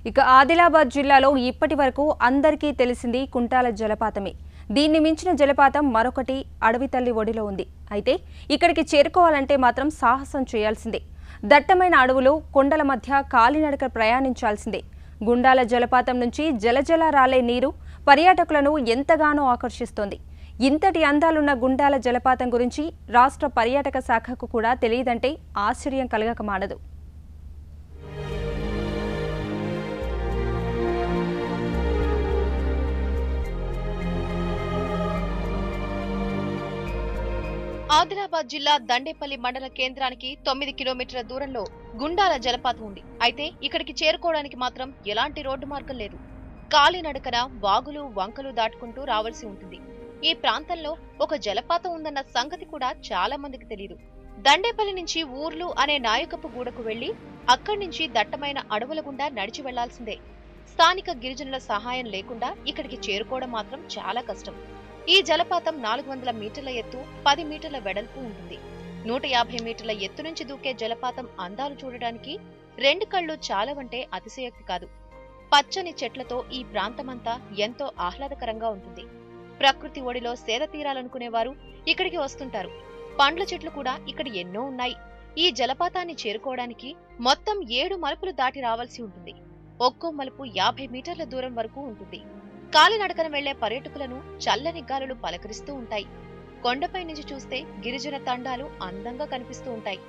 ఇక ఆదిలాబాద్ జిల్లాలో ఇప్పటి వరకు అందరికీ తెలిసింది కుంటాల జలపాతమే. దీన్ని మించిన జలపాతం మరొకటి అడవి తల్లి ఒడిలో ఉంది. అయితే ఇక్కడికి చేరుకోవాలంటే మాత్రం సాహసం చేయాల్సిందే. దట్టమైన అడవులు కొండల మధ్య కాలినడక ప్రయాణించాల్సిందే. గుండాల జలపాతం నుంచి జలజల రాలే నీరు పర్యాటకులను ఎంతగానో ఆకర్షిస్తోంది. ఇంతటి అందాలున్న గుండాల జలపాతం గురించి రాష్ట్ర పర్యాటక శాఖకు కూడా తెలియదంటే ఆశ్చర్యం కలగక మానదు. ఆదిలాబాద్ జిల్లా దండేపల్లి మండల కేంద్రానికి 9 కిలోమీటర్ల దూరంలో గుండాల జలపాతం ఉంది. అయితే ఇక్కడికి చేరుకోవడానికి మాత్రం ఎలాంటి రోడ్డు మార్గం లేదు. కాలినడకన వాగులు వంకలు దాటుకుంటూ రావాల్సి ఉంటుంది. ఈ ప్రాంతంలో ఒక జలపాతం ఉందన్న సంగతి కూడా చాలా మందికి తెలియదు. దండేపల్లి నుంచి ఊర్లు అనే నాయకపు గూడకు వెళ్లి అక్కడి నుంచి దట్టమైన అడవుల గుండా నడిచి వెళ్లాల్సిందే. స్థానిక గిరిజనుల సహాయం లేకుండా ఇక్కడికి చేరుకోవడం మాత్రం చాలా కష్టం. ఈ జలపాతం 400 మీటర్ల ఎత్తు, 10 మీటర్ల వెడల్పు ఉంటుంది. 150 మీటర్ల ఎత్తు నుంచి దూకే జలపాతం అందాలు చూడడానికి 2 కళ్ళు చాలవంటే అతిశయోక్తి కాదు. పచ్చని చెట్లతో ఈ ప్రాంతమంతా ఎంతో ఆహ్లాదకరంగా ఉంటుంది. ప్రకృతి ఒడిలో సేద తీరాలనుకునేవారు ఇక్కడికి వస్తుంటారు. పండ్ల చెట్లు కూడా ఇక్కడ ఎన్నో ఉన్నాయి. ఈ జలపాతాన్ని చేరుకోవడానికి మొత్తం 7 మలుపులు దాటి రావాల్సి ఉంటుంది. ఒక్కో మలుపు 50 మీటర్ల దూరం వరకు ఉంటుంది. కాలినడకన వెళ్లే పర్యాటకులను చల్లని గాలులు పలకరిస్తూ ఉంటాయి. కొండపై నుంచి చూస్తే గిరిజన తండాలు అందంగా కనిపిస్తూ ఉంటాయి.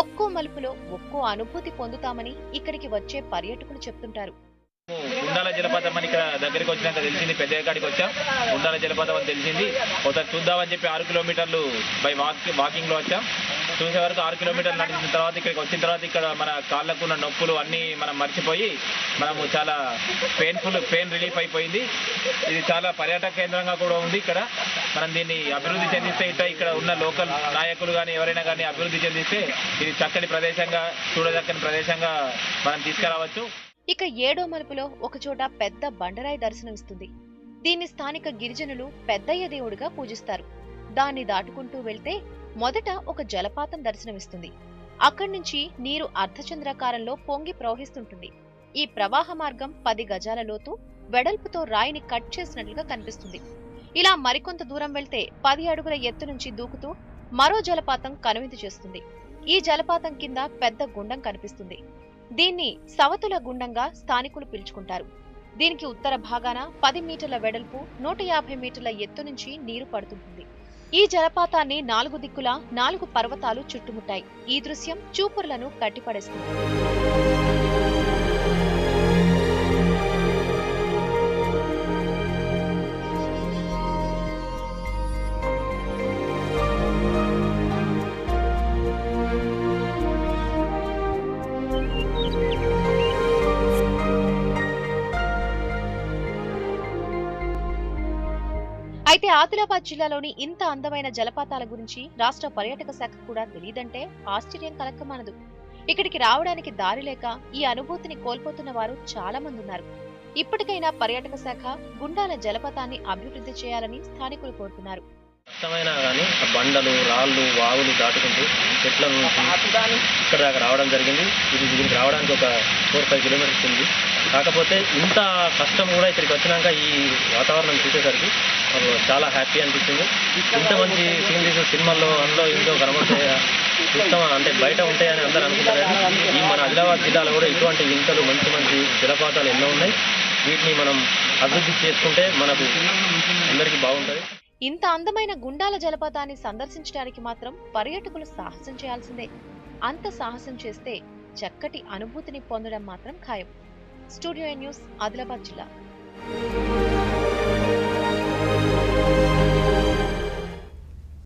ఒక్కో మలుపులో ఒక్కో అనుభూతి పొందుతామని ఇక్కడికి వచ్చే పర్యాటకులు చెప్తుంటారు. గుండాల జలపాతం అని ఇక్కడ దగ్గరికి వచ్చినాక తెలిసింది. పెద్దకాడికి వచ్చాం, గుండాల జలపాతం అని తెలిసింది. ఒకసారి చూద్దామని చెప్పి 6 కిలోమీటర్లు బై వాకింగ్ లో వచ్చాం. చూసే వరకు 6 కిలోమీటర్లు నడిచిన తర్వాత ఇక్కడికి వచ్చిన తర్వాత ఇక్కడ మన కాళ్ళకు ఉన్న నొప్పులు అన్నీ మనం మర్చిపోయి మనము చాలా పెయిన్ రిలీఫ్ అయిపోయింది. ఇది చాలా పర్యాటక కేంద్రంగా కూడా ఉంది. ఇక్కడ మనం దీన్ని అభివృద్ధి చెందిస్తే ఇక్కడ ఉన్న లోకల్ నాయకులు కానీ ఎవరైనా కానీ అభివృద్ధి చెందిస్తే ఇది చక్కటి ప్రదేశంగా, చూడదక్కని ప్రదేశంగా మనం తీసుకురావచ్చు. ఇక 7వ మలుపులో ఒకచోట పెద్ద బండరాయి దర్శనమిస్తుంది. దీన్ని స్థానిక గిరిజనులు పెద్దయ్య దేవుడిగా పూజిస్తారు. దాన్ని దాటుకుంటూ వెళ్తే మొదట ఒక జలపాతం దర్శనమిస్తుంది. అక్కడి నుంచి నీరు అర్ధచంద్రాకారంలో పొంగి ప్రవహిస్తుంటుంది. ఈ ప్రవాహ మార్గం 10 గజాల లోతు, వెడల్పుతో రాయిని కట్ చేసినట్లుగా కనిపిస్తుంది. ఇలా మరికొంత దూరం వెళ్తే 10 అడుగుల ఎత్తు నుంచి దూకుతూ మరో జలపాతం కనువిందు చేస్తుంది. ఈ జలపాతం కింద పెద్ద గుండం కనిపిస్తుంది. దీన్ని సవతుల గుండంగా స్థానికులు పిలుచుకుంటారు. దీనికి ఉత్తర భాగాన 10 మీటర్ల వెడల్పు, 150 మీటర్ల ఎత్తు నుంచి నీరు పడుతుంటుంది. ఈ జలపాతాన్ని 4 దిక్కులా 4 పర్వతాలు చుట్టుముట్టాయి. ఈ దృశ్యం చూపురులను కట్టిపడేస్తుంది. అయితే ఆదిలాబాద్ జిల్లాలోని ఇంత అందమైన జలపాతాల గురించి రాష్ట్ర పర్యాటక శాఖ కూడా తెలియదంటే ఆశ్చర్యం కలక్కమానదు. ఇక్కడికి రావడానికి దారి లేక ఈ అనుభూతిని కోల్పోతున్న వారు చాలా మంది ఉన్నారు. ఇప్పటికైనా పర్యాటక శాఖ గుండాల జలపాతాన్ని అభివృద్ధి చేయాలని స్థానికులు కోరుతున్నారు. కష్టమైనా కానీ ఆ బండలు, రాళ్ళు, వాగులు దాటుకుంటూ చెట్ల నుంచి ఇక్కడ దాకా రావడం జరిగింది. దీనికి రావడానికి ఒక 4-5 కిలోమీటర్స్ ఉంది. కాకపోతే ఇంత కష్టం కూడా ఇక్కడికి వచ్చినాక ఈ వాతావరణం చూసేసరికి చాలా హ్యాపీ అనిపించింది. ఇంత మంచి సీనరీస్ సినిమాల్లో అందులో ఇంట్లో కనబడితే చూస్తాం అంటే బయట ఉంటాయని అందరూ అనుకుంటారు. ఈ మన ఆదిలాబాద్ జిల్లాలో కూడా ఇటువంటి వింతలు మంచి జలపాతాలు ఎన్నో ఉన్నాయి. వీటిని మనం అభివృద్ధి చేసుకుంటే మనకు అందరికీ బాగుంటుంది. ఇంత అందమైన గుండాల జలపాతాన్ని సందర్శించడానికి మాత్రం పర్యాటకులు సాహసం చేయాల్సిందే. అంత సాహసం చేస్తే చక్కటి అనుభూతిని పొందడం మాత్రం ఖాయం. స్టూడియో న్యూస్, ఆదిలాబాద్ జిల్లా.